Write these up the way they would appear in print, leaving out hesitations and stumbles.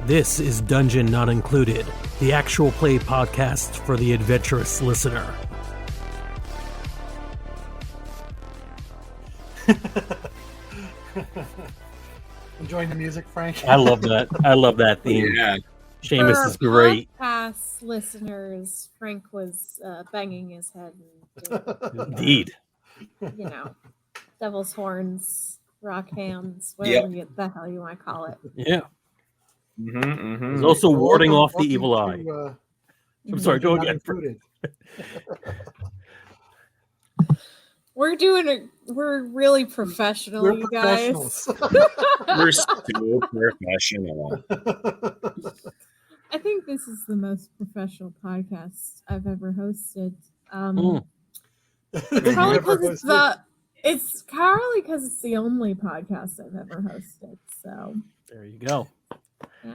This is Dungeon Not Included, the actual play podcast for the adventurous listener. Enjoying the music, Frank? I love that. I love that theme. Yeah. Seamus is great. Podcast listeners, Frank was banging his head and Indeed. devil's horns, rock hands, whatever the hell you want to call it. Yeah. Mm-hmm. He's also warding off the evil eye. I'm sorry, go again. We're really professional, We're you guys. We're so professional. I think this is the most professional podcast I've ever hosted. It's probably because it's the only podcast I've ever hosted. So there you go. Yeah.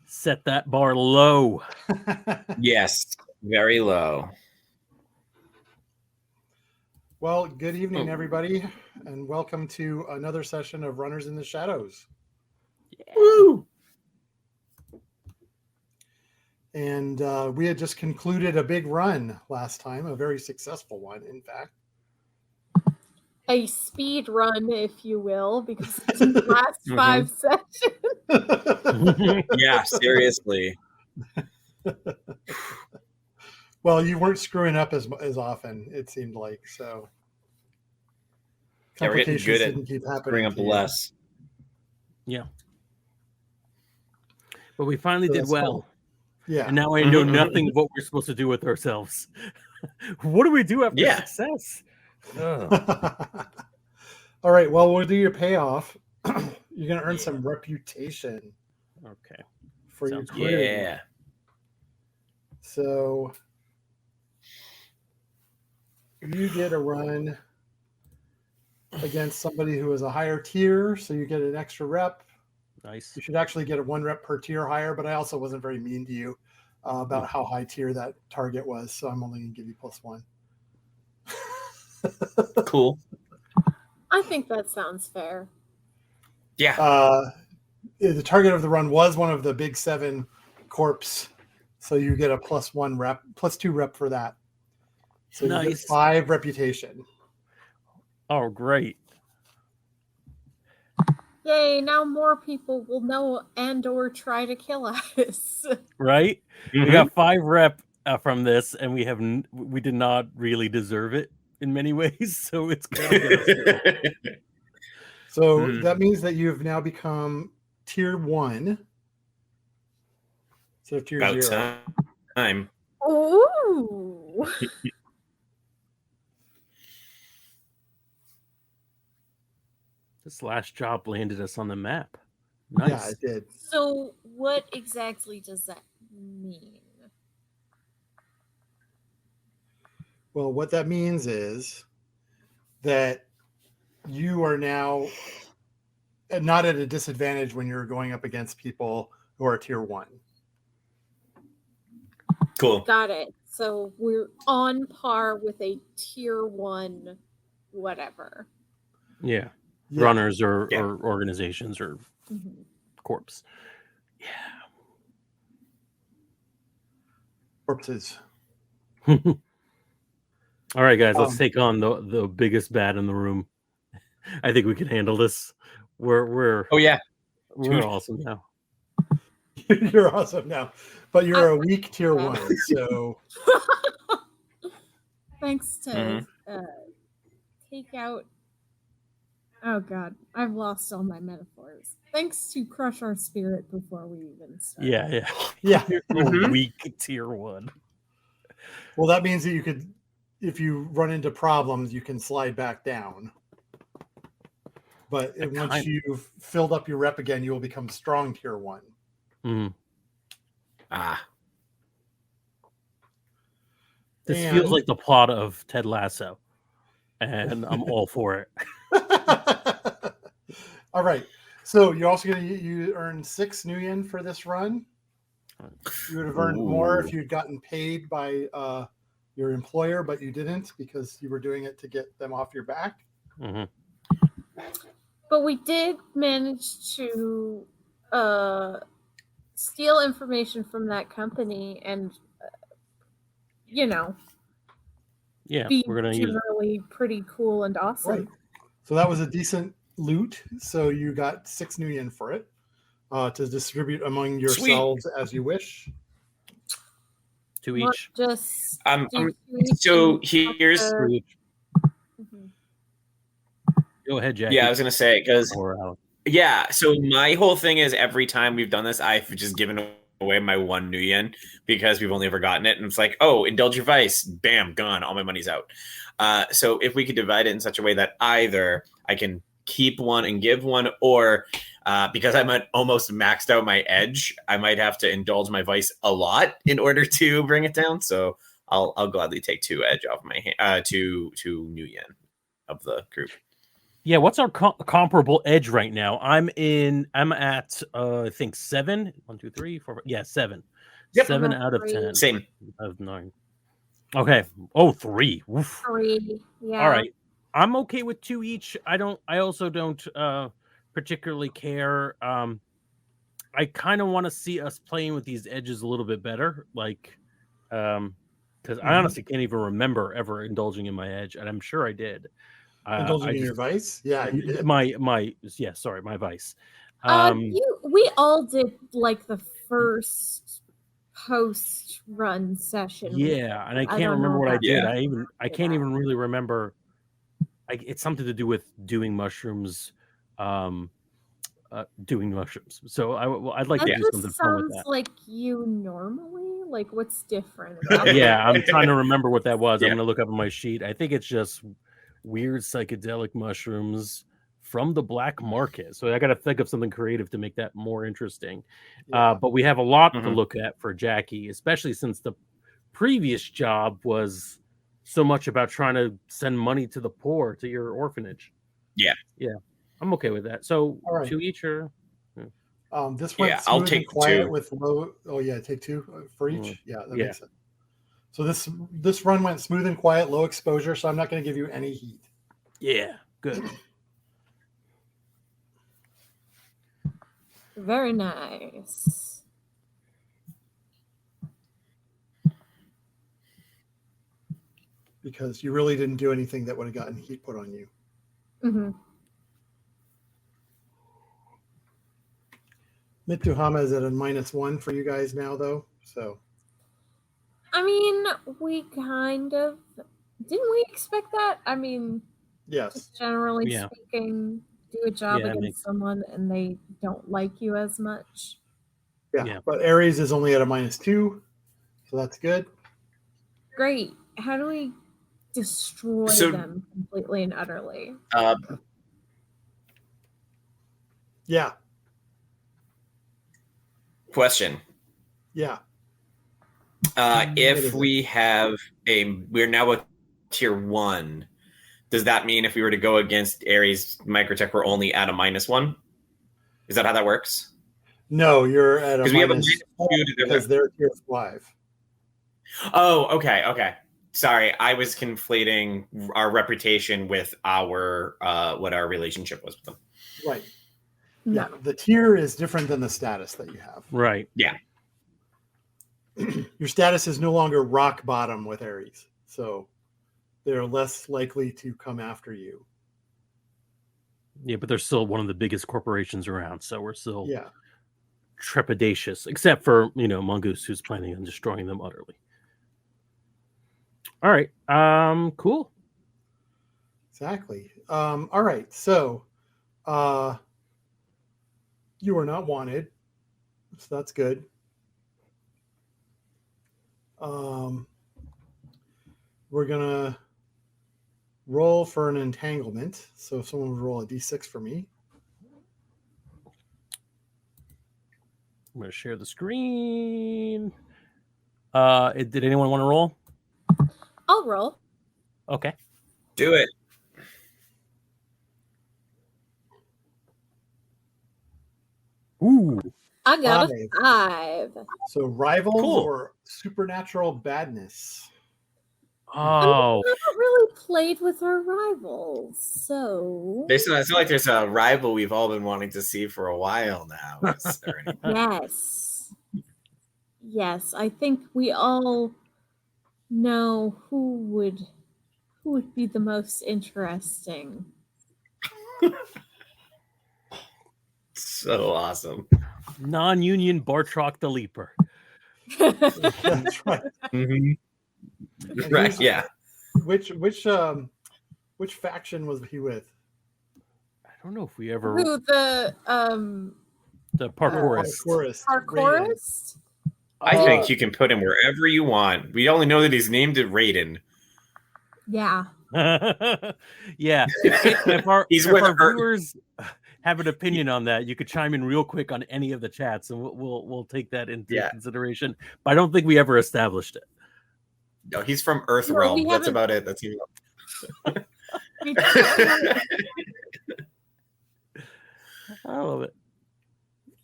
Set that bar low. Yes, very low. Well, good evening, everybody, and welcome to another session of Runners in the Shadows. Yeah. Woo! And we had just concluded a big run last time, a very successful one, in fact. A speed run, if you will, because it's the last 5 sessions. Yeah, seriously. Well, you weren't screwing up as often, it seemed like, so. Yeah, we're getting good at didn't keep happening screwing up less. Yeah. But we finally did well. Cool. Yeah. And now I know nothing of what we're supposed to do with ourselves. What do we do after success? Oh. All right. Well, we'll do your payoff. You're going to earn some reputation. Okay. For your crew. Yeah. So you get a run against somebody who is a higher tier, so you get an extra rep. Nice. You should actually get a 1 rep per tier higher, but I also wasn't very mean to you about how high tier that target was, so I'm only going to give you +1. Cool. I think that sounds fair. Yeah. The target of the run was one of the big 7 corpse, so you get a +1 rep, +2 rep for that. So you get 5 reputation. Oh, great. Yay, now more people will know and or try to kill us. Right? We got 5 rep from this, and we did not really deserve it in many ways, so it's kind of good. So that means that you've now become tier 1. So tier About 0. time. Ooh. This last job landed us on the map. Nice. Yeah, it did. So what exactly does that mean? Well, what that means is that you are now not at a disadvantage when you're going up against people who are tier 1. Cool. Got it. So we're on par with a tier 1 whatever. Yeah. Runners or organizations or corpse. Yeah. Corpses. All right, guys, let's take on the biggest bad in the room. I think we can handle this. We're we're awesome now. You're awesome now, but you're a weak tier 1. So thanks to take out. Oh God, I've lost all my metaphors. Thanks to crush our spirit before we even start. Yeah. Yeah. Weak tier 1. Well, that means that you could, if you run into problems, you can slide back down. But once you've filled up your rep again, you will become strong tier 1. This feels like the plot of Ted Lasso, and I'm all for it. All right. So you're also going to earn 6 new yen for this run. You would have earned more if you'd gotten paid by your employer, but you didn't because you were doing it to get them off your back. Mm-hmm. But we did manage to steal information from that company and, yeah, we're going to use really pretty cool and awesome. Right. So that was a decent loot. So you got 6 new yen for it to distribute among yourselves as you wish. 2 each. Just so here's. Mm-hmm. Go ahead, Jackie. Yeah, I was gonna say because so my whole thing is every time we've done this, I've just given away my 1 new yen because we've only ever gotten it, and it's like, oh, indulge your vice, bam, gone, all my money's out. So if we could divide it in such a way that either I can keep 1 and give 1, or because I'm almost maxed out my edge, I might have to indulge my vice a lot in order to bring it down. So I'll gladly take 2 edge off my hand, 2 new yen of the group. Yeah, what's our comparable edge right now? I'm at I think 7. 1, 2, 3, 4. Yeah, 7. Yep. 7 out of 10. Same. Out of 9. Okay. Oh, 3. Oof. 3. Yeah. All right. I'm okay with 2 each. I also don't particularly care. I kind of want to see us playing with these edges a little bit better, like because I honestly can't even remember ever indulging in my edge, and I'm sure I did. Indulging in your vice? Yeah, you did. My vice. We all did like the first post-run session. Yeah, and I can't remember what I did. I can't even really remember. It's something to do with doing mushrooms. Doing mushrooms. So I'd like to do something fun with that. Sounds like you normally. Like, what's different? Yeah, I'm trying to remember what that was. I'm going to look up on my sheet. I think it's just weird psychedelic mushrooms from the black market. So I got to think of something creative to make that more interesting. But we have a lot to look at for Jackie, especially since the previous job was so much about trying to send money to the poor, to your orphanage. Yeah. I'm okay with that. So right. 2 each, or this went smooth I'll take and quiet 2. With low. Oh yeah, take 2 for each. Yeah, that makes sense. So this run went smooth and quiet, low exposure. So I'm not going to give you any heat. Yeah, good. Very nice. Because you really didn't do anything that would have gotten heat put on you. Mm-hmm. Mitsuhama is at a -1 for you guys now, though. So, I mean, we kind of didn't we expect that? I mean, yes. Generally speaking, do a job against someone and they don't like you as much. Yeah, but Aries is only at a -2, so that's good. Great. How do we destroy them completely and utterly? Yeah. Question. Yeah. If we have we're now a tier 1, does that mean if we were to go against Aries Microtech, we're only at a -1? Is that how that works? No, you're at a because we have a -2 because they're tier 5. Oh, okay. Sorry, I was conflating our reputation with our what our relationship was with them. Right. Yeah, the tier is different than the status that you have. Right. Yeah. Your status is no longer rock bottom with Aries, so they're less likely to come after you. Yeah, but they're still one of the biggest corporations around, so we're still trepidatious, except for Mongoose, who's planning on destroying them utterly. All right. Cool. Exactly. All right. So, you are not wanted, so that's good. We're gonna roll for an entanglement. So, if someone would roll a d6 for me. I'm gonna share the screen. Did anyone want to roll? I'll roll. Okay. Do it. Ooh. I got a 5. So rivals Cool. or supernatural badness. Oh, I haven't really played with our rivals, so I feel like there's a rival we've all been wanting to see for a while now. Is there any? yes, I think we all know who would be the most interesting. So awesome. non-union Bartrock the Leaper. That's right. Mm-hmm. Right. Yeah. Which faction was he with? I don't know if we ever Who the parkourist. Parkourist? I think you can put him wherever you want. We only know that he's named it Raiden. Yeah. Yeah. If our viewers have an opinion on that, you could chime in real quick on any of the chats, and we'll take that into consideration. But I don't think we ever established it. No, he's from Earth Realm. That's about it. That's I love it.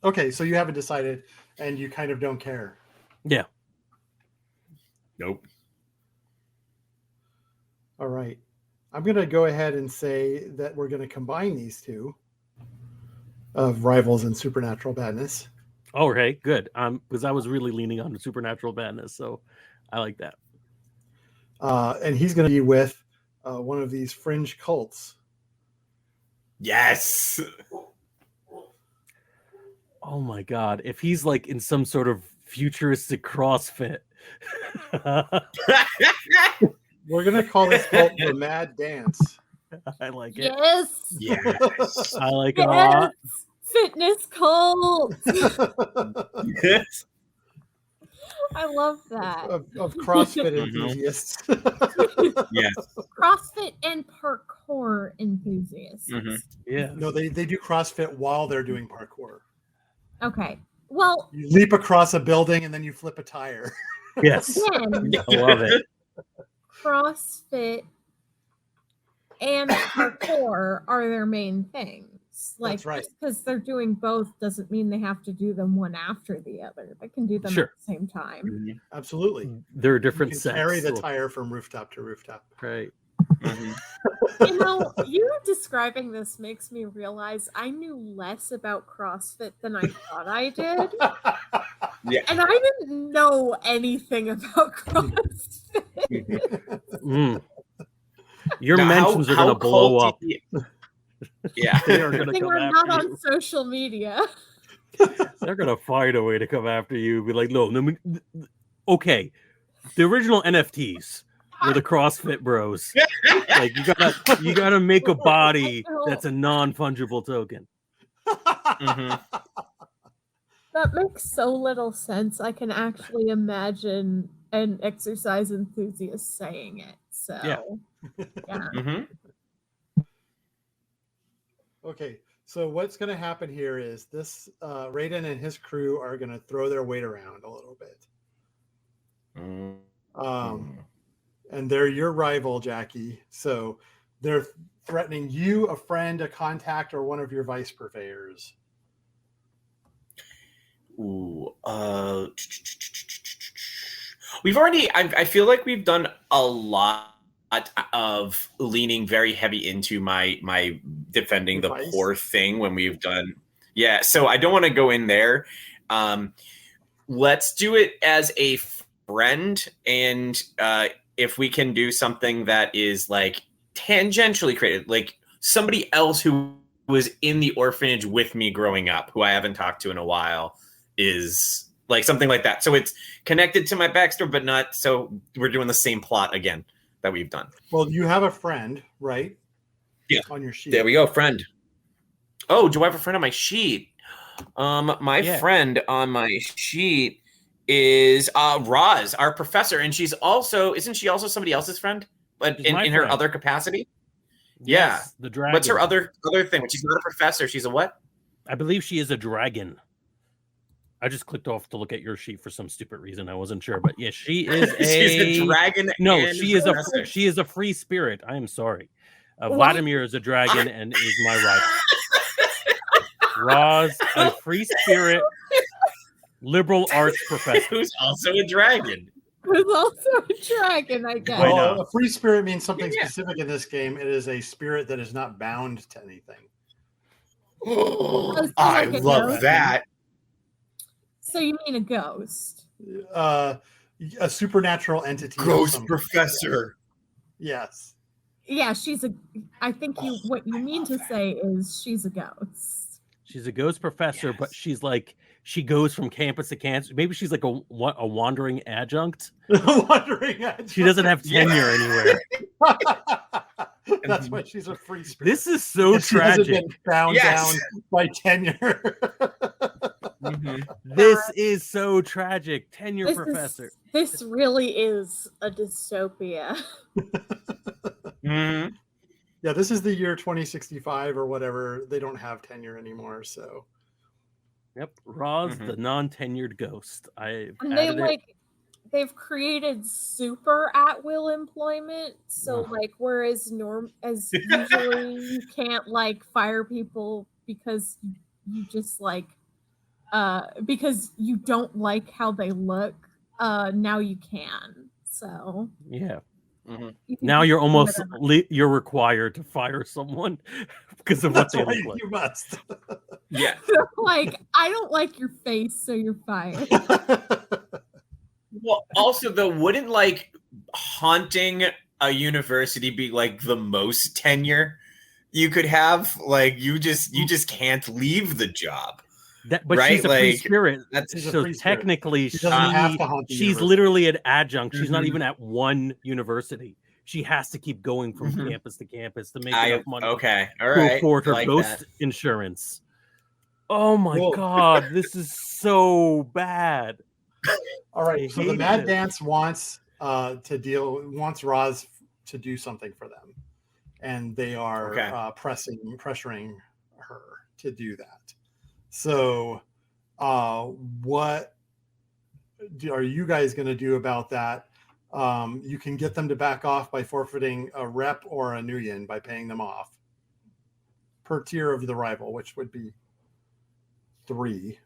Okay, so you haven't decided, and you kind of don't care. Yeah. Nope. All right. I'm going to go ahead and say that we're going to combine these two of rivals and supernatural badness. Okay, good. Because I was really leaning on the supernatural badness, so I like that. And he's going to be with one of these fringe cults. Yes. Oh my God! If he's like in some sort of futuristic CrossFit, we're gonna call this cult the Mad Dance. I like it. Yes. I like it a lot. Fitness cult. Yes. I love that. Of CrossFit enthusiasts. Yes. CrossFit and parkour enthusiasts. Mm-hmm. Yeah. No, they do CrossFit while they're doing parkour. Okay. Well, you leap across a building and then you flip a tire. Yes. Again, I love it. CrossFit and parkour are their main things. Like, that's right. Just because they're doing both doesn't mean they have to do them one after the other. They can do them at the same time. Mm-hmm. Absolutely. There are different sets. Carry the tire from rooftop to rooftop. Right. Mm-hmm. You know, you describing this makes me realize I knew less about CrossFit than I thought I did. Yeah. And I didn't know anything about CrossFit. Your mentions are going to blow up. Yeah. They are going to They come were after not you. on social media. They're going to find a way to come after you. Be like, no, okay. The original NFTs were the CrossFit bros. Like you gotta make a body that's a non-fungible token. Mm-hmm. That makes so little sense. I can actually imagine an exercise enthusiast saying it. So yeah. Mm-hmm. Okay, so what's going to happen here is this Raiden and his crew are going to throw their weight around a little bit. And they're your rival, Jackie. So they're threatening you, a friend, a contact, or one of your vice purveyors. Ooh. We've already. I feel like we've done a lot of leaning very heavy into my defending the poor thing when we've done. Yeah. So I don't want to go in there. Let's do it as a friend, and if we can do something that is like tangentially created, like somebody else who was in the orphanage with me growing up, who I haven't talked to in a while, is like something like that. So it's connected to my backstory, but not so we're doing the same plot again that we've done. Well, you have a friend, right? Yeah. On your sheet. There we go, friend. Oh, do I have a friend on my sheet? My friend on my sheet is Roz, our professor, and isn't she also somebody else's friend, but in her other capacity? Yes, the dragon. What's her other thing? She's not a professor. She's a what? I believe she is a dragon. I just clicked off to look at your sheet for some stupid reason. I wasn't sure, but yeah, she is she's a dragon. No, she is a free spirit. I am sorry. Vladimir is a dragon and is my rival. Roz, a free spirit, liberal arts professor. Who's also a dragon. Who's also a dragon, I guess. Why Well, not? a free spirit means something Yeah. specific in this game. It is a spirit that is not bound to anything. I like a love ghost? that. So you mean a ghost? A supernatural entity. of Ghost some- professor. Yes. Yeah, I think what you mean to say is she's a ghost. She's a ghost professor, but she's like she goes from campus to campus. Maybe she's like a wandering adjunct. Wandering adjunct. She doesn't have tenure anywhere. That's why she's a free spirit. This is so She hasn't tragic. been bound Yes. down by tenure. This is so tragic. Tenure professor. This really is a dystopia. Mhm. Yeah, this is the year 2065 or whatever. They don't have tenure anymore, so Yep, Roz, Mhm. the non-tenured ghost. And they've created super at-will employment. So Ugh. like whereas usually you can't like fire people because you just like because you don't like how they look, now you can. So Yeah. Mhm. you can Now do you're almost whatever. you're required to fire someone because of what that's they why look like. you must. Yeah. Like, I don't like your face, so you're fired. Well, also though, wouldn't like haunting a university be like the most tenure you could have? Like you just can't leave the job. But Right? she's a free Like, spirit. She's a So free spirit. technically, She doesn't have to haunt the she's university. literally an adjunct. She's not Mhm. even at one university. She has to keep going from Mhm. campus to campus to make enough money Okay, all to right. afford her Like ghost that. insurance. Oh my Cool. god, this is so bad. All I right, so the hate Mad this. Dance wants Roz to do something for them, and they are Okay. pressuring her to do that. So, what are you guys going to do about that? You can get them to back off by forfeiting a rep or a nuyen by paying them off per tier of the rival, which would be 3.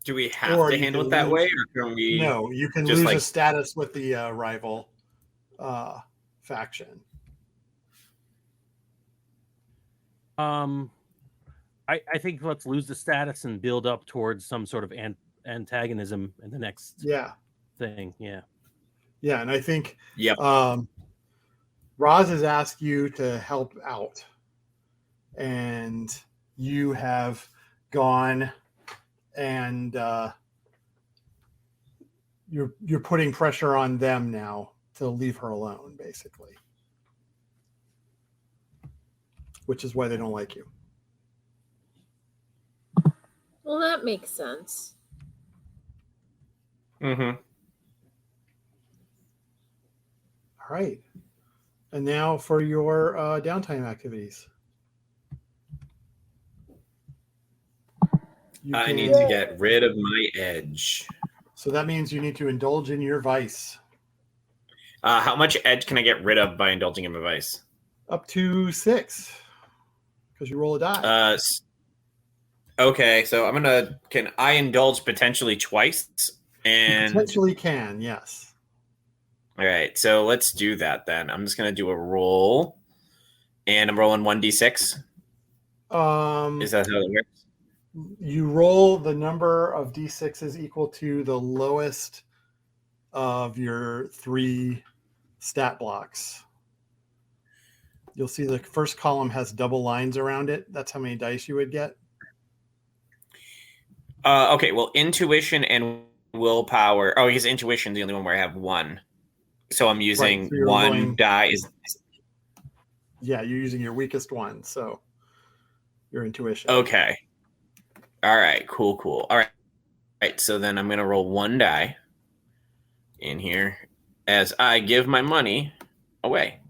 Do we have Or to you handle can it that lose- way, or can we? No, you can just lose like- a status with the rival faction. I think let's lose the status and build up towards some sort of antagonism in the next Yeah, thing. Yeah. yeah, and I think Yep. Roz has asked you to help out, and you have gone and you're putting pressure on them now to leave her alone, basically, which is why they don't like you. Well, that makes sense. Mm-hmm. All right, and now for your downtime activities. I need to get rid of my edge. So that means you need to indulge in your vice. How much edge can I get rid of by indulging in my vice? Up to 6, because you roll a die. Okay, so can I indulge potentially twice? You And potentially can, yes. all right, so let's do that then. I'm just gonna do a roll, and I'm rolling 1d6. Is that how it works? You roll the number of d6s equal to the lowest of your 3 stat blocks. You'll see the first column has double lines around it. That's how many dice you would get. Okay, well, intuition and willpower. Oh, because intuition is the only one where I have 1. So I'm using Right, so you're 1 going- die. Yeah, you're using your weakest one, so your intuition. Okay. All right, cool. All right, so then I'm going to roll 1 die in here as I give my money away.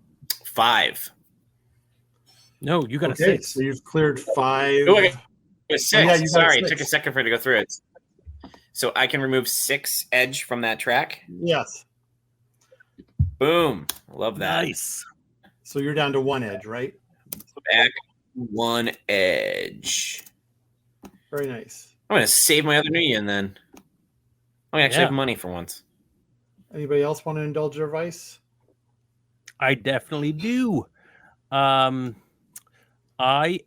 5. No, you got a Okay, 6. so you've cleared 5. Oh, okay. 6. yeah, you got a Sorry, it 6. took a second for it to go through it. So I can remove 6 edge from that track. Yes. Boom. Love that. Nice. So you're down to 1 edge, right? Back 1 edge. Very nice. I'm going to save my other new yen then. I actually Yeah. have money for once. Anybody else want to indulge their vice? I definitely do. I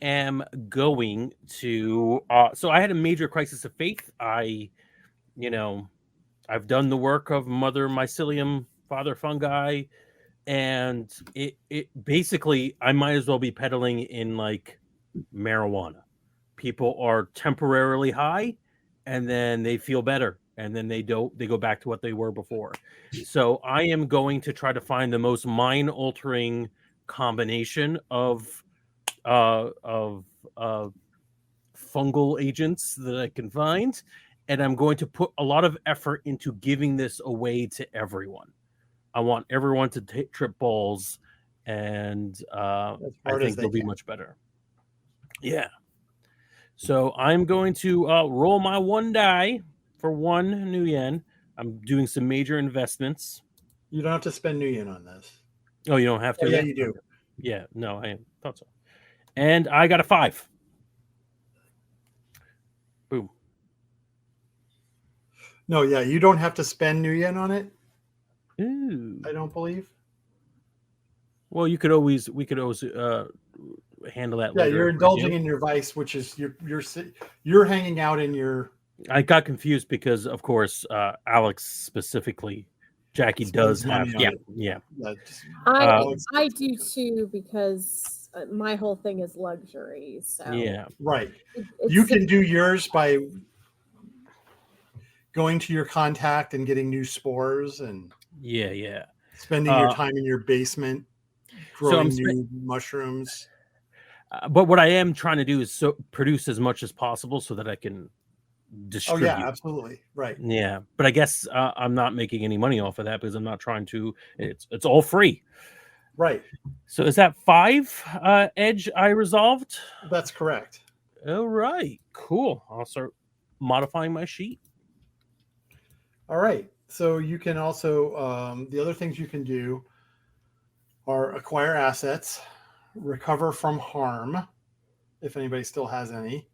am going to. So I had a major crisis of faith. I've done the work of Mother Mycelium, Father Fungi, and it basically I might as well be peddling in like marijuana. People are temporarily high, and then they feel better, and then they go back to what they were before. So I am going to try to find the most mind altering combination of fungal agents that I can find, and I'm going to put a lot of effort into giving this away to everyone. I want everyone to trip balls, and I think they'll be much better. Yeah. So I'm going to roll my 1 die for 1 new yen. I'm doing some major investments. You don't have to spend new yen on this. Oh, you don't have to? Oh, yeah, you do. Yeah, no, I thought so. And I got a 5. Boom. No, yeah, you don't have to spend new yen on it. Ooh. I don't believe. Well, we could always handle that later. Yeah, you're indulging in your vice, which is you're hanging out in your. I got confused because, of course, Alex specifically, Jackie does have. Yeah. I do too, because my whole thing is luxury. So yeah, right. You can do yours by going to your contact and getting new spores and spending your time in your basement growing new mushrooms. But what I am trying to do is produce as much as possible so that I can distribute. Oh yeah, absolutely, right. Yeah, but I guess I'm not making any money off of that because I'm not trying to. It's all free. Right. So is that 5 edge I resolved? That's correct. All right, cool. I'll start modifying my sheet. All right. So you can also the other things you can do are acquire assets, recover from harm, if anybody still has any,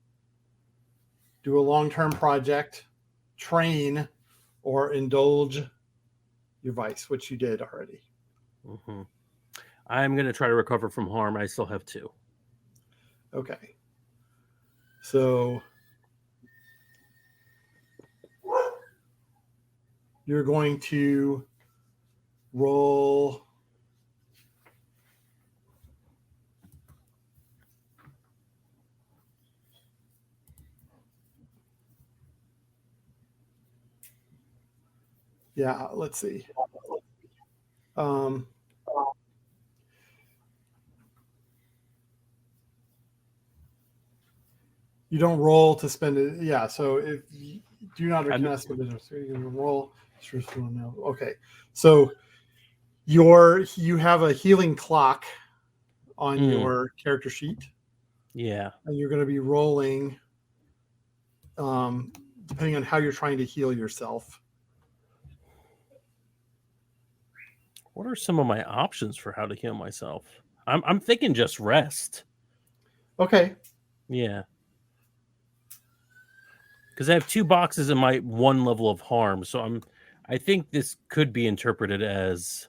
do a long-term project, train, or indulge your vice, which you did already. Mm-hmm. I'm going to try to recover from harm. I still have 2. Okay. So you're going to roll. Yeah, let's see. You don't roll to spend it. Yeah, so if you do not recognize the business, you're going to roll. Okay, so you have a healing clock on your character sheet. Yeah, and you're going to be rolling, depending on how you're trying to heal yourself. What are some of my options for how to heal myself? I'm thinking just rest. Okay. Yeah. Because I have 2 boxes in my 1 level of harm, so I think this could be interpreted as,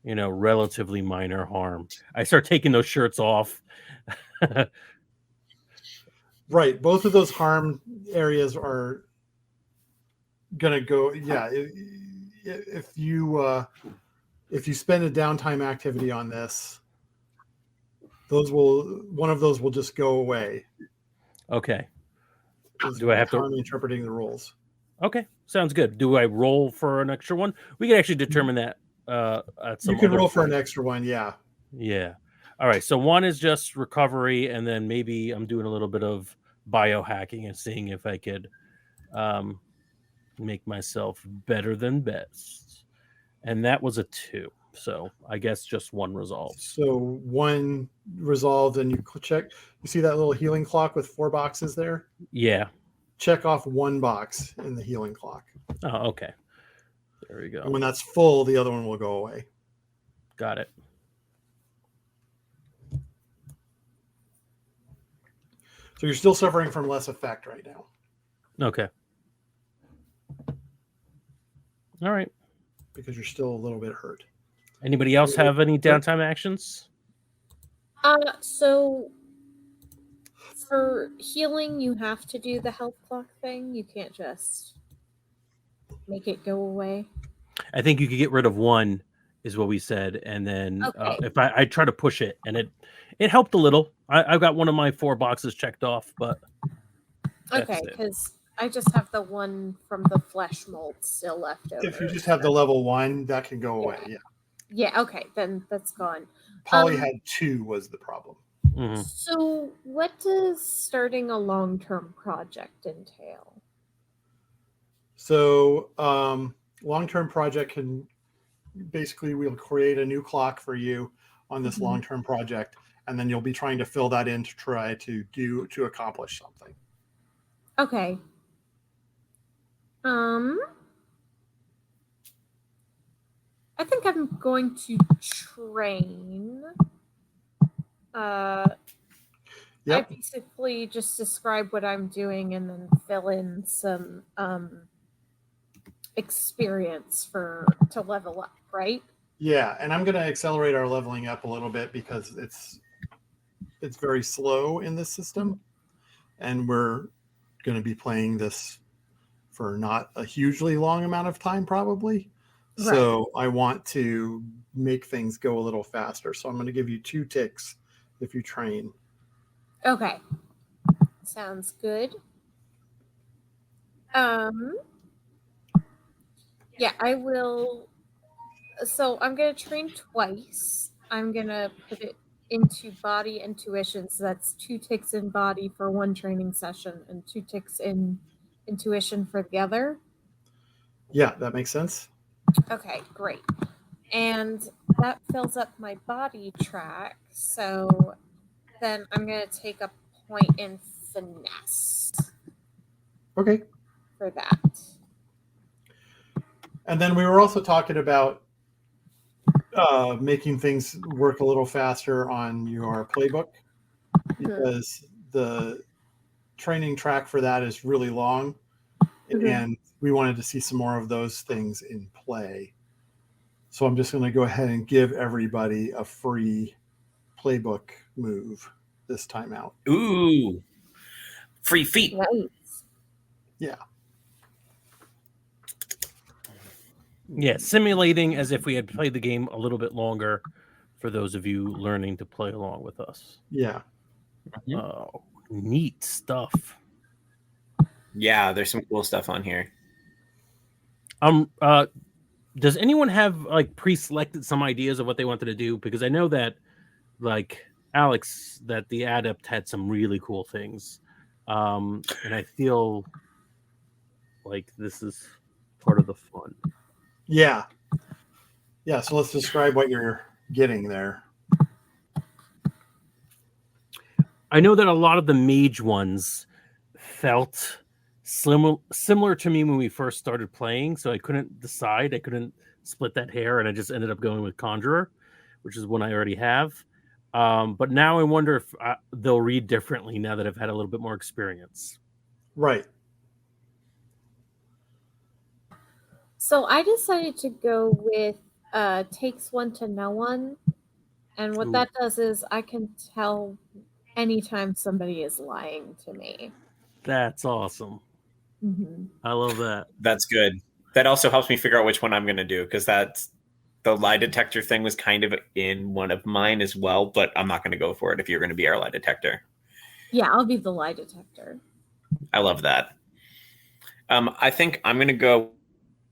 relatively minor harm. I start taking those shirts off. Right. Both of those harm areas are gonna go. Yeah. If you spend a downtime activity on this, one of those will just go away. Okay. Do I have to interpreting the rules? Okay, sounds good. Do I roll for an extra one? We can actually determine that at some. You can roll for an extra one. Yeah. Yeah. All right. So 1 is just recovery, and then maybe I'm doing a little bit of biohacking and seeing if I could make myself better than best. And that was a 2. So I guess just 1 resolved. So 1 resolved, and you check. You see that little healing clock with 4 boxes there? Yeah. Check off 1 box in the healing clock. Oh, okay. There we go. And when that's full, the other one will go away. Got it. So you're still suffering from less effect right now. Okay. All right. Because you're still a little bit hurt. Anybody else have any downtime actions? So for healing, you have to do the health clock thing. You can't just make it go away. I think you could get rid of one, is what we said, and then Okay. if I try to push it, and it helped a little. I've got one of my 4 boxes checked off, but okay, because I just have the one from the flesh mold still left over. If you just have the level 1, that can go away. Yeah. Yeah. Okay, then that's gone. Polly had 2 was the problem. Mm-hmm. So, what does starting a long-term project entail? So, long-term project can basically, we'll create a new clock for you on this long-term project, and then you'll be trying to fill that in to try to accomplish something. Okay. I think I'm going to train. I basically just describe what I'm doing and then fill in some experience to level up, right? Yeah, and I'm going to accelerate our leveling up a little bit because it's very slow in this system, and we're going to be playing this for not a hugely long amount of time, probably. Right. So I want to make things go a little faster. So I'm going to give you 2 ticks if you train. Okay. Sounds good. Yeah, I will. So I'm going to train twice. I'm going to put it into body intuition. So that's 2 ticks in body for 1 training session and 2 ticks in intuition for the other. Yeah, that makes sense. Okay, great. And that fills up my body track. So then I'm going to take a point in finesse. Okay. For that. And then we were also talking about making things work a little faster on your playbook, because the training track for that is really long, and we wanted to see some more of those things in play. So I'm just going to go ahead and give everybody a free playbook move this time out. Ooh, free feet. Right. Yeah. Yeah, simulating as if we had played the game a little bit longer for those of you learning to play along with us. Yeah. Oh, neat stuff. Yeah, there's some cool stuff on here. Does anyone have like pre-selected some ideas of what they wanted to do? Because I know that, like Alex, that the Adept had some really cool things, and I feel like this is part of the fun. Yeah. Yeah. So let's describe what you're getting there. I know that a lot of the mage ones felt similar to me when we first started playing, so I couldn't decide. I couldn't split that hair, and I just ended up going with Conjurer, which is one I already have. But now I wonder if they'll read differently now that I've had a little bit more experience. Right. So I decided to go with takes one to know one. And what that does is I can tell anytime somebody is lying to me. That's awesome. I love that. That's good. That also helps me figure out which one I'm going to do, because that's the lie detector thing was kind of in one of mine as well, but I'm not going to go for it if you're going to be our lie detector. Yeah, I'll be the lie detector. I love that. I think I'm going to go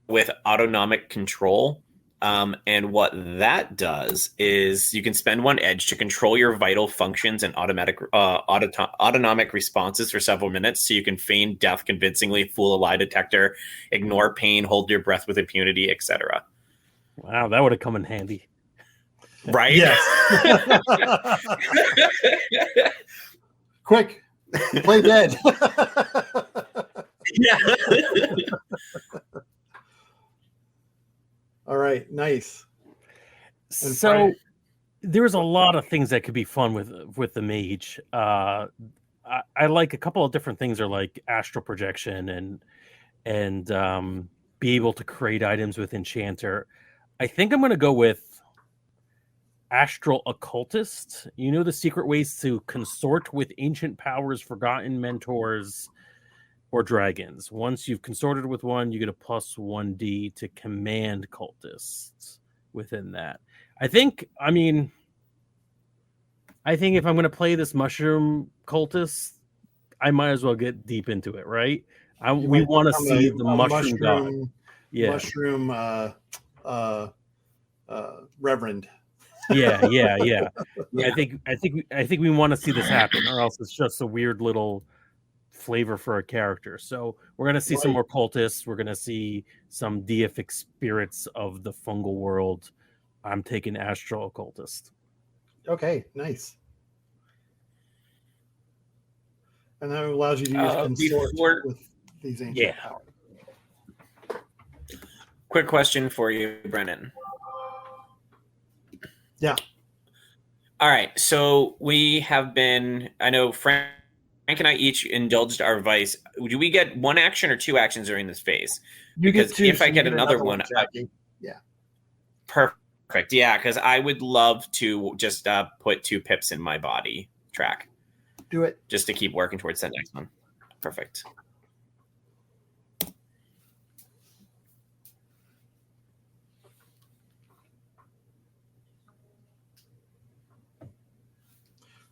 with autonomic control. And what that does is you can spend 1 edge to control your vital functions and autonomic responses for several minutes, so you can feign death convincingly, fool a lie detector, ignore pain, hold your breath with impunity, etc. Wow, that would have come in handy. Right? Yes. Quick, play dead. Yeah. All right, nice. So there's a lot of things that could be fun with the mage. I like a couple of different things are like astral projection and be able to create items with enchanter. I think I'm going to go with astral occultist. You know, the secret ways to consort with ancient powers, forgotten mentors, or dragons. Once you've consorted with one, you get a +1d to command cultists within that. I think if I'm going to play this mushroom cultist, I might as well get deep into it, right? We want to see the mushroom god. Yeah. Mushroom reverend. Yeah. I think we want to see this happen, or else it's just a weird little flavor for a character. So we're gonna see some more cultists. We're gonna see some deific spirits of the fungal world. I'm taking astral occultist. Okay, nice. And that allows you to use consort with these ancient powers. Quick question for you, Brennan. Yeah. All right. So we have been, I know Frank and I each indulged our vice. Do we get one action or two actions during this phase? Because if I get another one, yeah. Perfect. Yeah, because I would love to just put 2 pips in my body track. Do it. Just to keep working towards that next one. Perfect.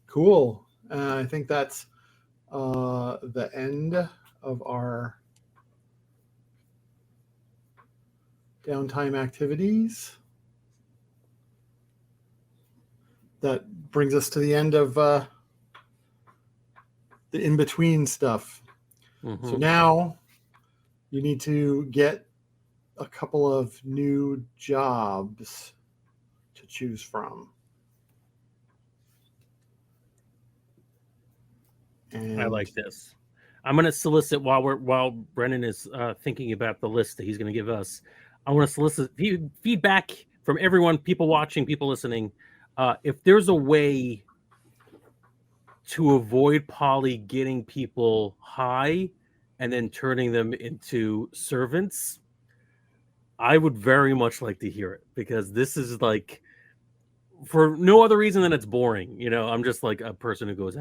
Cool. I think that's the end of our downtime activities. That brings us to the end of the in-between stuff. Mm-hmm. So now you need to get a couple of new jobs to choose from. And I like this. I'm going to solicit while Brennan is thinking about the list that he's going to give us. I want to solicit feedback from everyone, people watching, people listening. If there's a way to avoid Polly getting people high and then turning them into servants, I would very much like to hear it, because this is like, for no other reason than it's boring. You know, I'm just like a person who goes,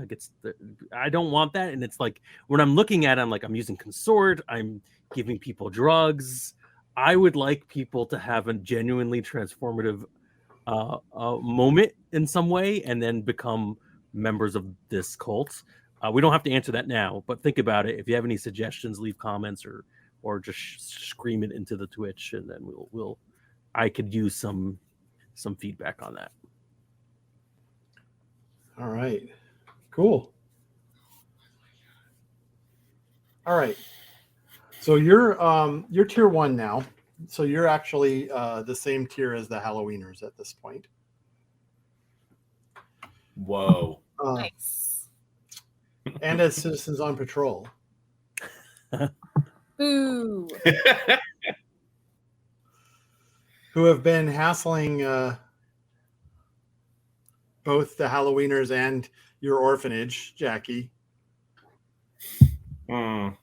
I don't want that. And it's like, when I'm looking at it, I'm like, I'm using consort, I'm giving people drugs. I would like people to have a genuinely transformative moment in some way and then become members of this cult. We don't have to answer that now, but think about it. If you have any suggestions, leave comments or just scream it into the Twitch, and then I could use some feedback on that. All right, cool. All right, so you're tier 1 now, so you're actually the same tier as the Halloweeners at this point. Whoa. Nice. And as citizens on patrol. Boo. Who have been hassling both the Halloweeners and your orphanage, Jackie. Well,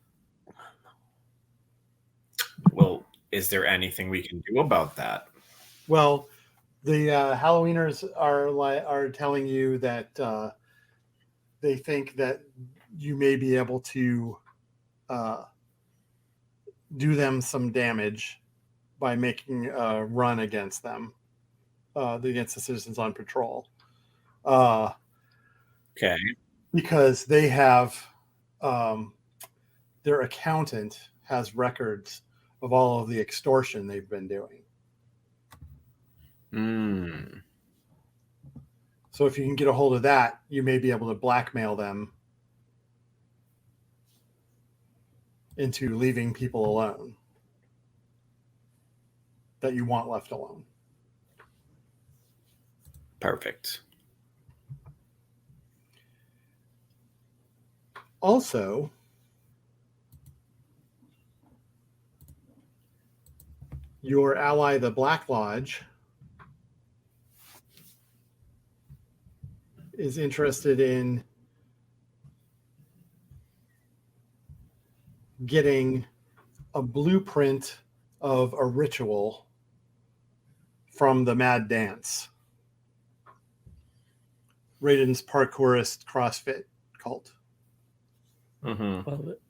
is there anything we can do about that? Well, the Halloweeners are telling you that they think that you may be able to do them some damage by making a run against them, against the citizens on patrol. Okay. Because they have their accountant has records of all of the extortion they've been doing. So if you can get a hold of that, you may be able to blackmail them into leaving people alone that you want left alone. Perfect. Also, your ally, the Black Lodge, is interested in getting a blueprint of a ritual from the Mad Dance, Raiden's parkourist CrossFit cult. Mm-hmm. Love it.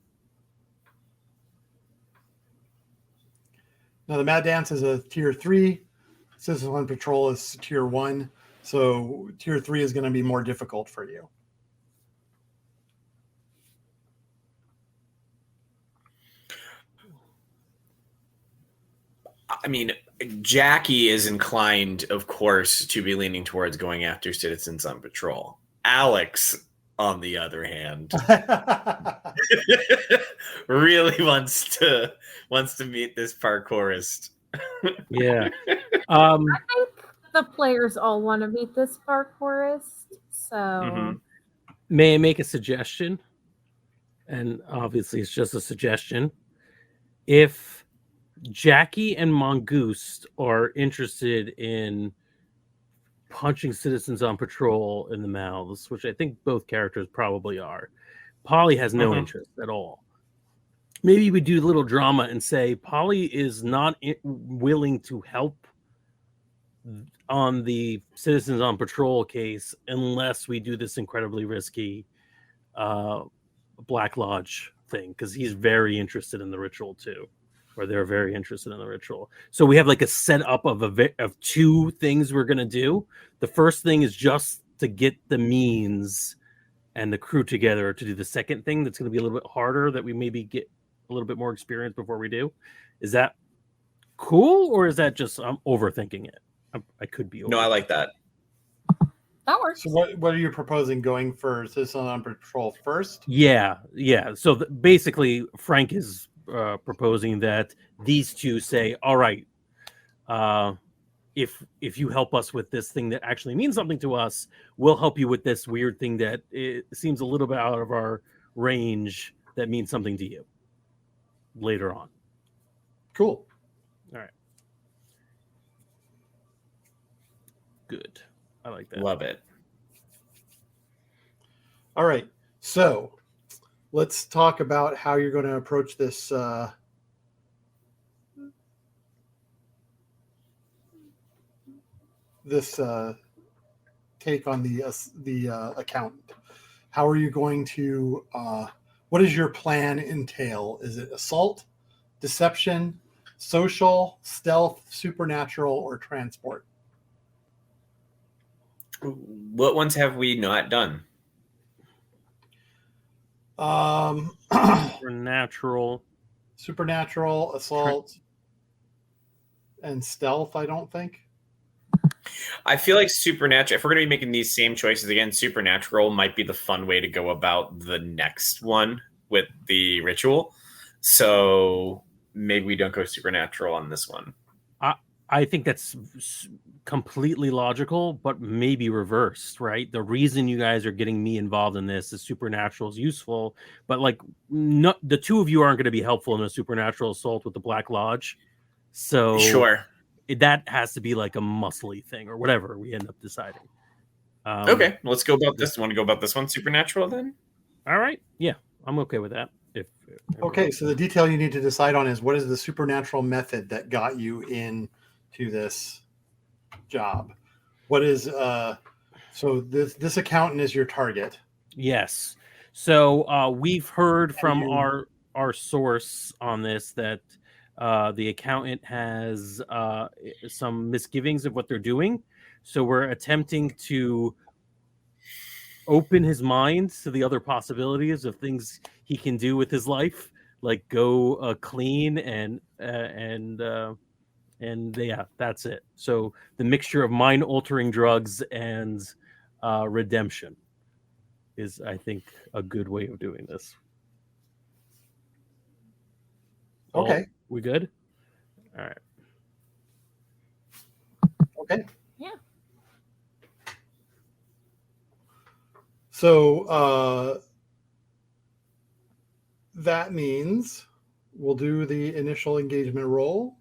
Now, the Mad Dance is a tier 3. Citizen on Patrol is tier 1. So tier 3 is going to be more difficult for you. I mean, Jackie is inclined, of course, to be leaning towards going after Citizens on Patrol. Alex, on the other hand, really wants to meet this parkourist. Yeah. I think the players all want to meet this parkourist. So Mhm. May I make a suggestion? And obviously, it's just a suggestion. If Jackie and Mongoose are interested in punching citizens on patrol in the mouths, which I think both characters probably are, Polly has no interest at all. Maybe we do a little drama and say Polly is not willing to help on the Citizens on Patrol case unless we do this incredibly risky Black Lodge thing, because he's very interested in the ritual too, or they're very interested in the ritual. So we have like a setup of two things we're gonna do. The first thing is just to get the means and the crew together to do the second thing. That's going to be a little bit harder, that we maybe get a little bit more experience before we do. Is that cool, or is that just I'm overthinking it? I could be. No, I like that. that works. So what are you proposing, going for Citizen on Patrol first? Yeah. So basically, Frank is proposing that these two say, all right, if you help us with this thing that actually means something to us, we'll help you with this weird thing that it seems a little bit out of our range that means something to you later on. Cool. All right. Good. I like that. Love it. All right. So let's talk about how you're going to approach this take on the accountant. How are you going to what does your plan entail? Is it assault, deception, social, stealth, supernatural, or transport? What ones have we not done? Supernatural, assault, and stealth, I don't think. I feel like supernatural, if we're going to be making these same choices again, supernatural might be the fun way to go about the next one with the ritual. So maybe we don't go supernatural on this one. I think that's completely logical, but maybe reversed, right? The reason you guys are getting me involved in this is supernatural is useful, but like the two of you aren't going to be helpful in a supernatural assault with the Black Lodge. So sure, that has to be like a muscly thing or whatever we end up deciding. Okay, let's go about this. Want to go about this one, supernatural then? All right. Yeah, I'm okay with that. Okay, so the detail you need to decide on is what is the supernatural method that got you into this job? What is so this accountant is your target? Yes. So we've heard from our source on this that the accountant has some misgivings of what they're doing. So we're attempting to open his mind to the other possibilities of things he can do with his life, like go clean and yeah, that's it. So the mixture of mind altering drugs and redemption is, I think, a good way of doing this. Okay. We good? All right. Okay. Yeah. So that means we'll do the initial engagement roll.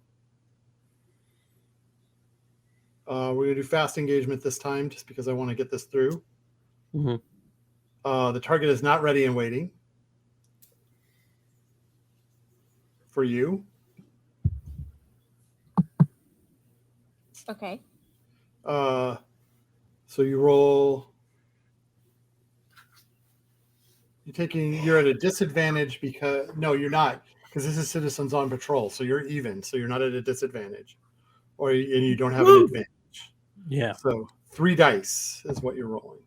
We're going to do fast engagement this time just because I want to get this through. Mm-hmm. The target is not ready and waiting. for you. Okay. So you roll. You're at a disadvantage because no, you're not, because this is citizens on patrol. So you're even. So you're not at a disadvantage, and you don't have an advantage. Yeah. So 3 dice is what you're rolling.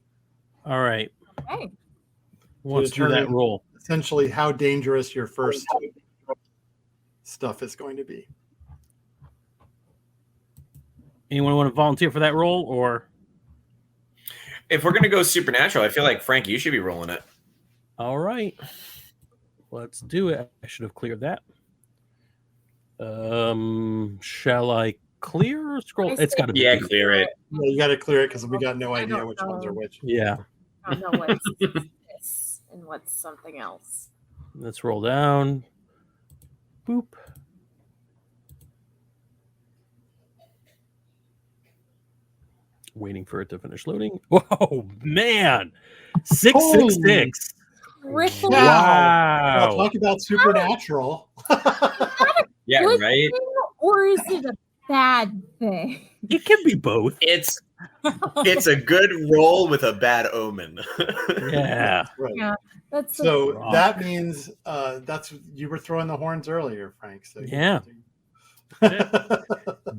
All right. Okay. Let's do that roll. Essentially, how dangerous your first stuff is going to be. Anyone want to volunteer for that roll, or if we're gonna go supernatural, I feel like Frank, you should be rolling it. All right, let's do it. I should have cleared that. Shall I clear or scroll? It's got to be. Clear it. Yeah, you got to clear it because we got no idea which ones are which. Yeah. I don't know what's this and what's something else. Let's roll down. Boop. Waiting for it to finish loading. Whoa, man! 666. Triple. Wow. Well, talk about supernatural. Yeah, Good right. thing, or is it a bad thing? It can be both. It's a good roll with a bad omen. Yeah. Right. Yeah, that's So rock. that means you were throwing the horns earlier, Frank. So Yeah.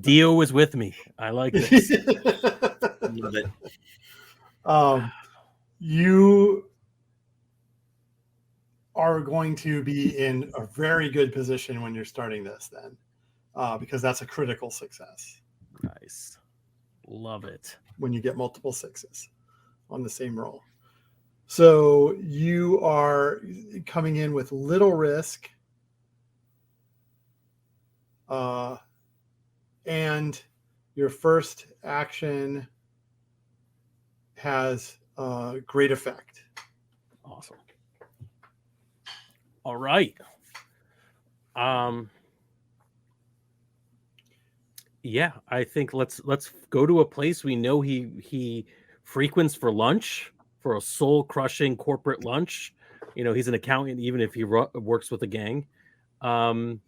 Dio was with me. I like this. Love it. You are going to be in a very good position when you're starting this then, because that's a critical success Nice. Love it. when you get multiple 6s on the same roll. So you are coming in with little risk, and your first action has great effect. Awesome. All right. Yeah, I think let's go to a place we know he frequents for lunch, for a soul-crushing corporate lunch. You know, he's an accountant, even if he works with a gang. And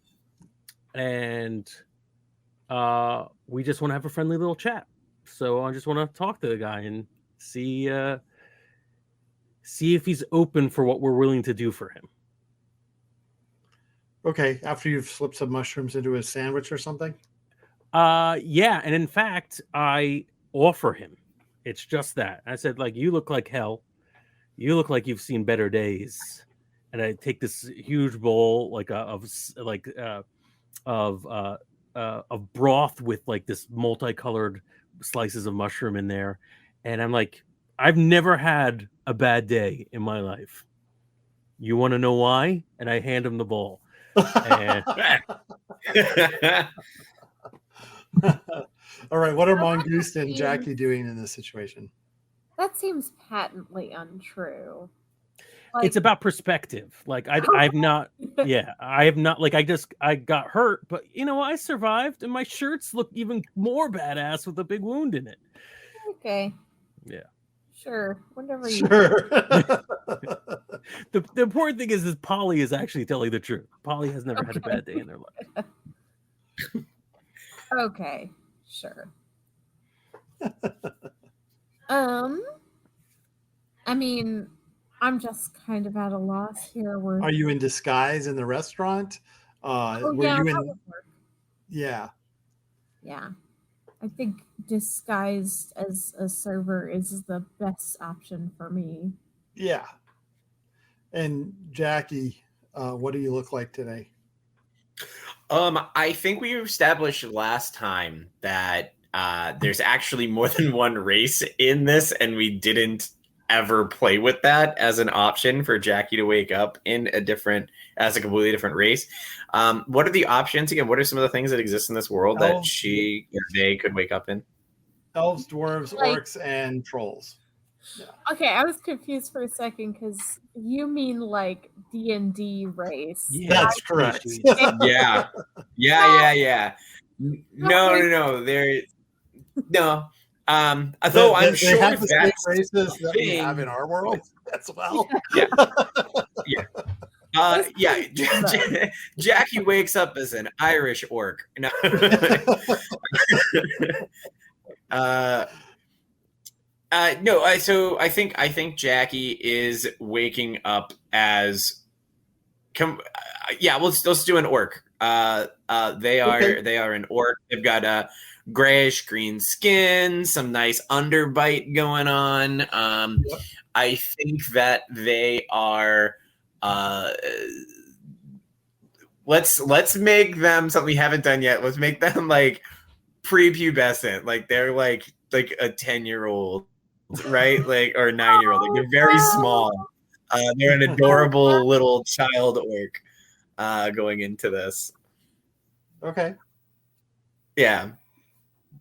we just want to have a friendly little chat. So I just want to talk to the guy and see if he's open for what we're willing to do for him. Okay, after you've slipped some mushrooms into his sandwich or something? Yeah, and in fact, I offer him. It's just that. I said, like, you look like hell. You look like you've seen better days. And I take this huge bowl of broth with like this multicolored slices of mushroom in there. And I'm like, I've never had a bad day in my life. You want to know why? And I hand him the bowl. And all right, what are Mongoose and Jackie doing in this situation? That seems patently untrue. it's about perspective. Like I've not, yeah, I have not, like, I got hurt, but you know, I survived and my shirts look even more badass with a big wound in it. Okay. Yeah. Sure. Whatever you Sure. The important thing is Polly is actually telling the truth. Polly has never had a bad day in their life. Okay. Sure. I mean, I'm just kind of at a loss here. Are you in disguise in the restaurant? Oh, were yeah, you that in? would work. Yeah. Yeah. I think disguised as a server is the best option for me. Yeah. And Jackie, what do you look like today? I think we established last time that there's actually more than one race in this, and we didn't ever play with that as an option for Jackie to wake up in as a completely different race. What are the options again? What are some of the things that exist in this world that they could wake up in? Elves, dwarves, orcs, and trolls. Yeah. Okay, I was confused for a second because you mean like D&D race. Yeah, that's correct. Yeah. No. Although I'm sure they have the same that's races that we have in our world as well. Yeah. Yeah, Jackie wakes up as an Irish orc. No. So I think Jackie is waking up as let's do an orc. They are an orc. They've got a grayish green skin, some nice underbite going on. Yep. I think that they are let's make them something we haven't done yet. Let's make them like prepubescent, like they're like a 10-year-old, right? Like, or a 9-year-old. Like they're very small. They're an adorable little child orc going into this. Okay. Yeah.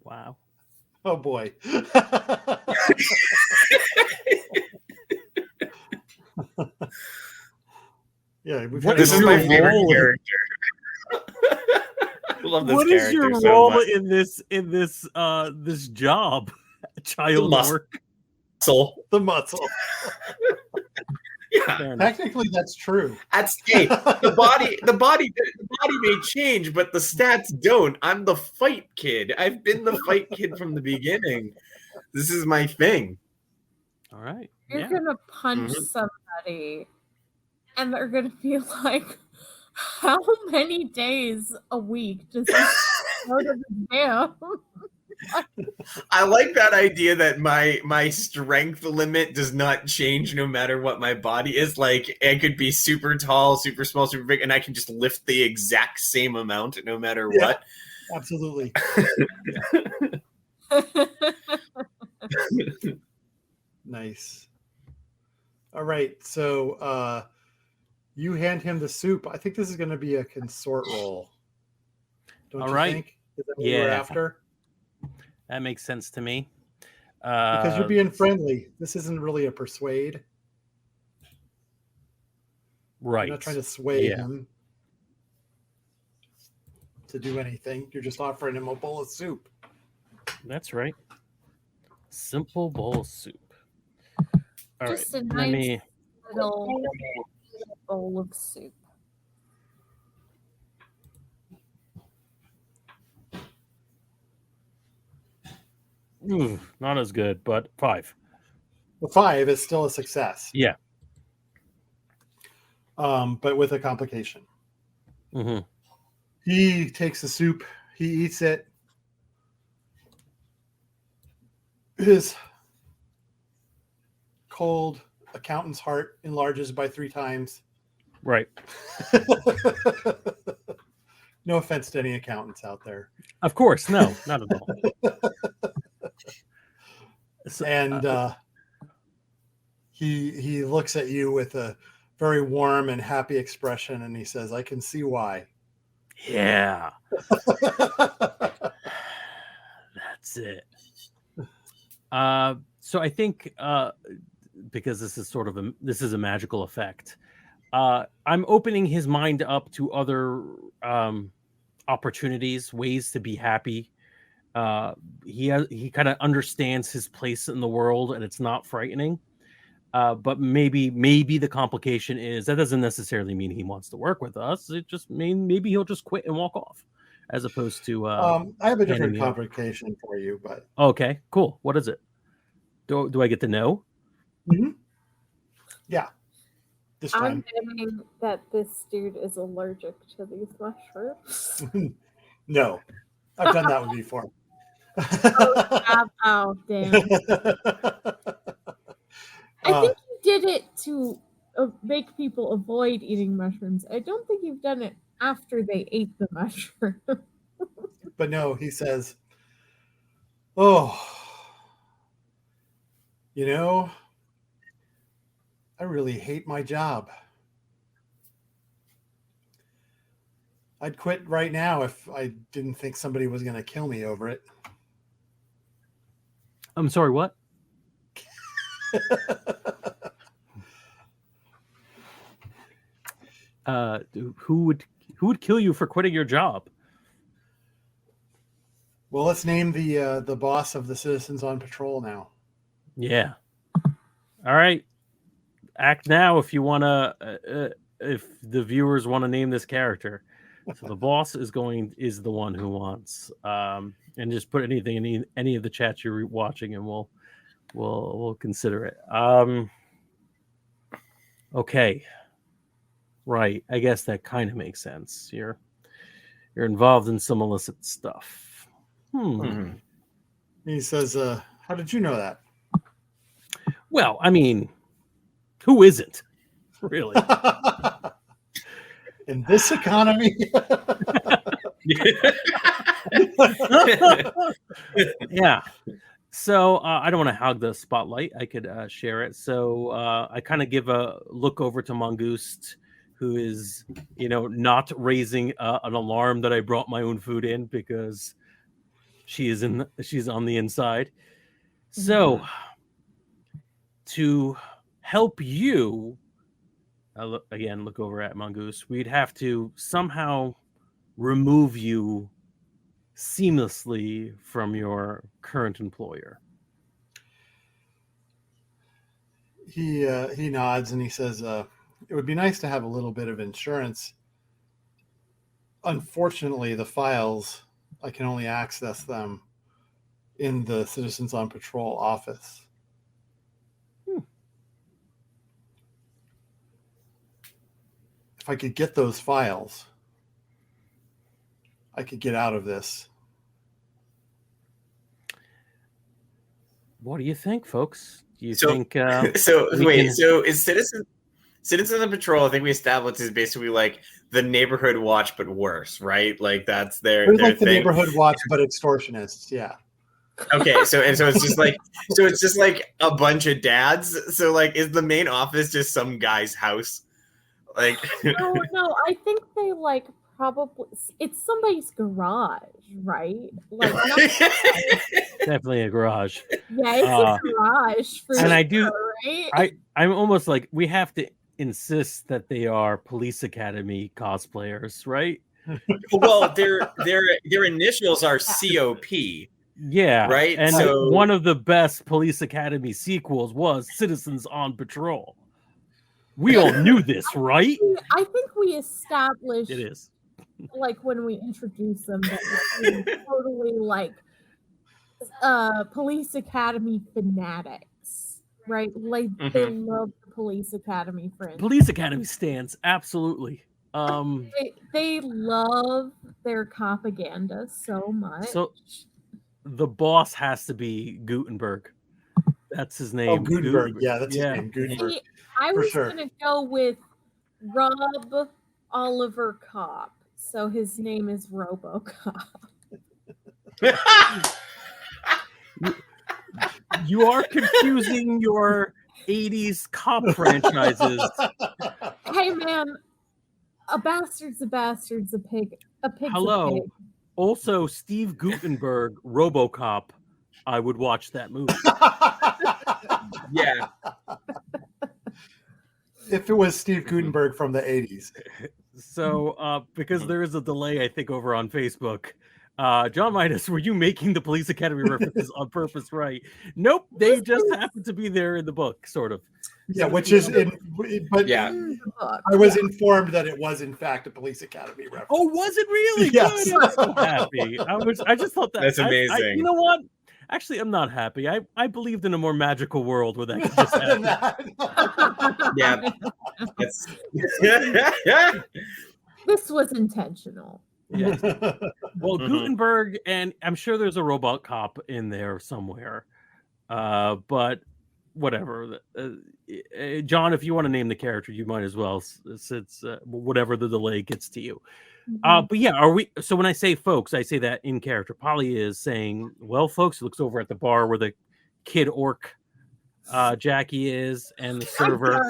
Wow. Oh boy. Yeah, This is my favorite character. I love this what character is your so role much. in this job? Child work. The muscle. Yeah, technically that's true. That's the body may change, but the stats don't. I'm the fight kid. I've been the fight kid from the beginning. This is my thing. All right. You're gonna punch somebody, and they're gonna be like, "How many days a week does this go to the gym?" I like that idea that my strength limit does not change no matter what my body is. Like, I could be super tall, super small, super big, and I can just lift the exact same amount no matter what. Absolutely. Nice. All right. So you hand him the soup. I think this is going to be a consort roll. Don't you think? Is that what we're after? That makes sense to me. Because you're being friendly. This isn't really a persuade. Right. You're not trying to sway him to do anything. You're just offering him a bowl of soup. That's right. Simple bowl of soup. All just right. a nice little bowl of soup. Not as good, but 5. The 5 is still a success. Yeah. But with a complication. Mm-hmm. He takes the soup. He eats it. His cold accountant's heart enlarges by 3 times. Right. No offense to any accountants out there. Of course. No, not at all. And he looks at you with a very warm and happy expression, and he says, "I can see why." Yeah. That's it. So I think because this is a magical effect, I'm opening his mind up to other opportunities, ways to be happy. He kind of understands his place in the world, and it's not frightening. But maybe the complication is that doesn't necessarily mean he wants to work with us. It just means maybe he'll just quit and walk off, as opposed to. I have a different complication for you, but okay, cool. What is it? Do I get to know? Mm-hmm. Yeah. This time. I'm betting that this dude is allergic to these mushrooms. No, I've done that one before. Oh, damn. I think you did it to make people avoid eating mushrooms. I don't think you've done it after they ate the mushroom. But no, he says, "Oh, I really hate my job. I'd quit right now if I didn't think somebody was going to kill me over it." I'm sorry, what? Who would kill you for quitting your job? Well, let's name the boss of the citizens on patrol now. Yeah. All right. Act now if you want to if the viewers want to name this character. So the boss is the one who wants. And just put anything in any of the chats you're watching, and we'll consider it. Okay. Right. I guess that kind of makes sense. You're involved in some illicit stuff. He says, how did you know that? Well, I mean, who isn't? Really? In this economy? Yeah. So I don't want to hog the spotlight. I could share it. So I kind of give a look over to Mongoose, who is, not raising an alarm that I brought my own food in, because she's on the inside. So to help you, look over at Mongoose, we'd have to somehow remove you seamlessly from your current employer. He nods and he says, it would be nice to have a little bit of insurance. Unfortunately, the files, I can only access them in the Citizens on Patrol office. If I could get those files, I could get out of this. What do you think, folks? Do you think? So is Citizens on Patrol? I think we established is basically like the neighborhood watch, but worse, right? Like that's their like thing. The neighborhood watch, but extortionists. Yeah. Okay, so it's just like a bunch of dads. So like, is the main office just some guy's house? Like, no, I think they like probably it's somebody's garage, right? Like, definitely a garage. Yeah, it's a garage for and sure, I do. Right? I'm almost like we have to insist that they are Police Academy cosplayers, right? Well, their initials are COP. Yeah, right. And so one of the best Police Academy sequels was Citizens on Patrol. We all knew this, right? I think we established it is like when we introduced them that they're totally like Police Academy fanatics, right? Like they love the Police Academy friends. Police Academy stands, absolutely. They love their propaganda so much. So the boss has to be Gutenberg. That's his name. Oh, Gutenberg. Yeah, that's his name. Gutenberg. I was gonna go with Rob Oliver Cop. So his name is RoboCop. You are confusing your 80s cop franchises. Hey man, a bastard's a bastard's a pig. A pig's Hello. a pig. Also, Steve Gutenberg, RoboCop. I would watch that movie. Yeah. If it was Steve Gutenberg from the 80s. So, because there is a delay, I think, over on Facebook. John Midas, were you making the Police Academy references on purpose, right? Nope, they just happened to be there in the book, sort of. Yeah, which is but yeah. I was informed that it was in fact a Police Academy reference. Oh, was it really? Yes. Good. I'm so happy. I just thought that that's amazing. You know what? Actually, I'm not happy. I believed in a more magical world where that could just happen. Yeah. This was intentional. Yeah. Well, Gutenberg, and I'm sure there's a robot cop in there somewhere. But whatever. John, if you want to name the character, you might as well, since whatever the delay gets to you. But yeah, are we? So when I say folks, I say that in character. Polly is saying, "Well, folks," looks over at the bar where the kid orc Jackie is, and the server,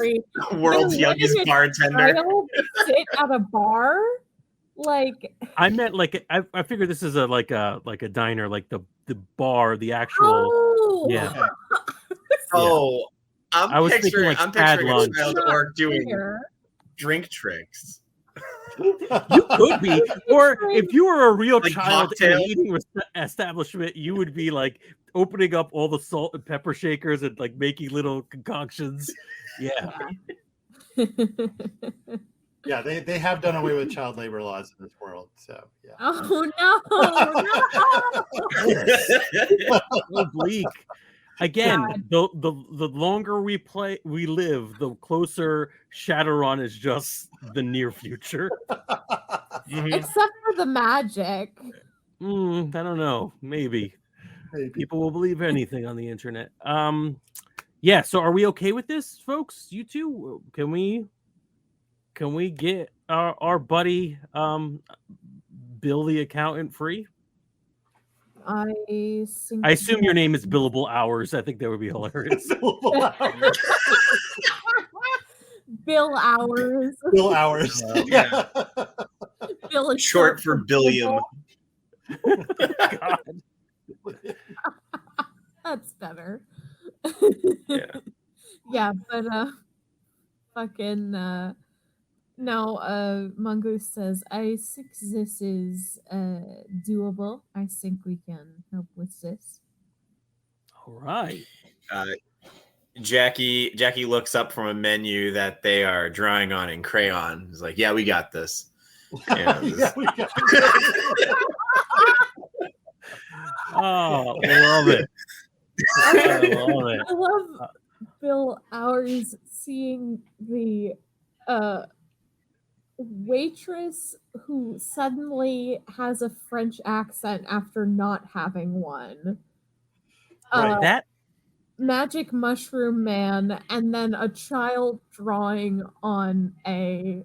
world's youngest bartender, sit at a bar. Like I meant, like I figured this is like a diner, like the bar, the actual. Oh. Yeah. Oh, I'm picturing a child orc doing drink tricks. You could be, or if you were a real like child cocktail. in an eating establishment, you would be like opening up all the salt and pepper shakers and like making little concoctions. Yeah. Yeah, they have done away with child labor laws in this world. So yeah. Oh no! So bleak. Again, the longer we live, the closer Shadowrun is just the near future. Except for the magic. I don't know. Maybe people will believe anything on the internet. Yeah. So, are we okay with this, folks? You two? Can we get our buddy Bill the accountant free? I assume your name is Billable Hours. I think that would be hilarious. Bill Hours. Bill Hours. Yeah. Bill is short for Billiam. God. That's better. Yeah. Yeah, but no, Mongoose says, I think this is doable. I think we can help with this. All right. Jackie looks up from a menu that they are drawing on in crayon. He's like, yeah, we got this. Yeah, we got this. Oh, I love it. I love Bill Hours seeing the waitress who suddenly has a French accent after not having one. That Magic Mushroom Man, and then a child drawing on a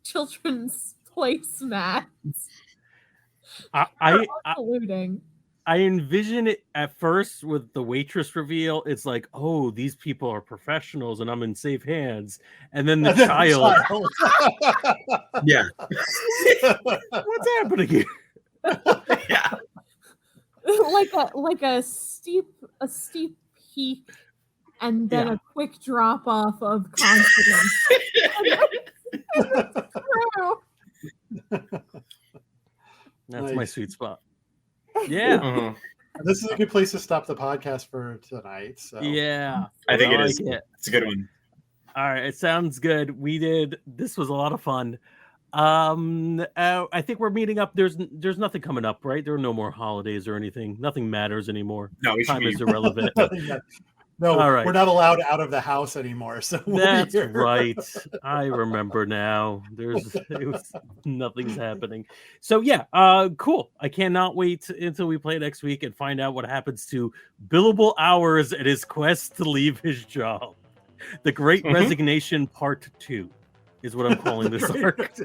children's placemat. I envision it at first with the waitress reveal. It's like, oh, these people are professionals and I'm in safe hands. And then the child. Yeah. What's happening here? Yeah. like a steep peak and then a quick drop off of confidence. That's my sweet spot. Yeah. Mm-hmm. This is a good place to stop the podcast for tonight. So yeah. I think it like is. It. It's a good one. All right. It sounds good. This was a lot of fun. I think we're meeting up. There's nothing coming up, right? There are no more holidays or anything. Nothing matters anymore. No, time is irrelevant. No, all right. We're not allowed out of the house anymore. So that's right. I remember now. Nothing's happening. So yeah, cool. I cannot wait until we play next week and find out what happens to Billable Hours at his quest to leave his job. The Great Resignation Part 2 is what I'm calling this arc.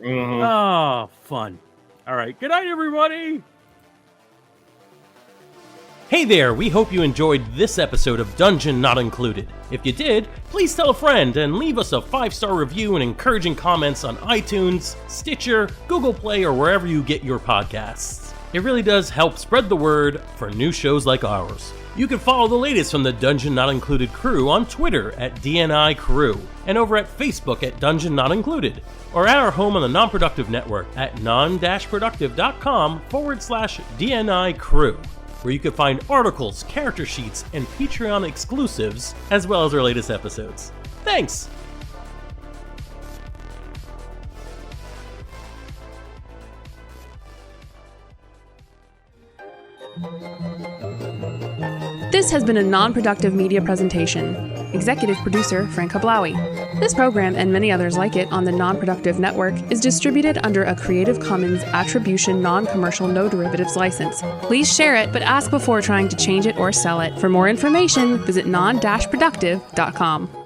Oh, fun. All right. Good night, everybody. Hey there, we hope you enjoyed this episode of Dungeon Not Included. If you did, please tell a friend and leave us a 5-star review and encouraging comments on iTunes, Stitcher, Google Play, or wherever you get your podcasts. It really does help spread the word for new shows like ours. You can follow the latest from the Dungeon Not Included crew on Twitter at DNI Crew, and over at Facebook at Dungeon Not Included, or at our home on the Non-Productive Network at non-productive.com/DNI Crew, where you can find articles, character sheets, and Patreon exclusives, as well as our latest episodes. Thanks! This has been a non-productive media presentation. Executive producer Frank Hablawi. This program and many others like it on the Non-Productive Network is distributed under a Creative Commons Attribution Non-Commercial No Derivatives license. Please share it, but ask before trying to change it or sell it. For more information, visit non-productive.com.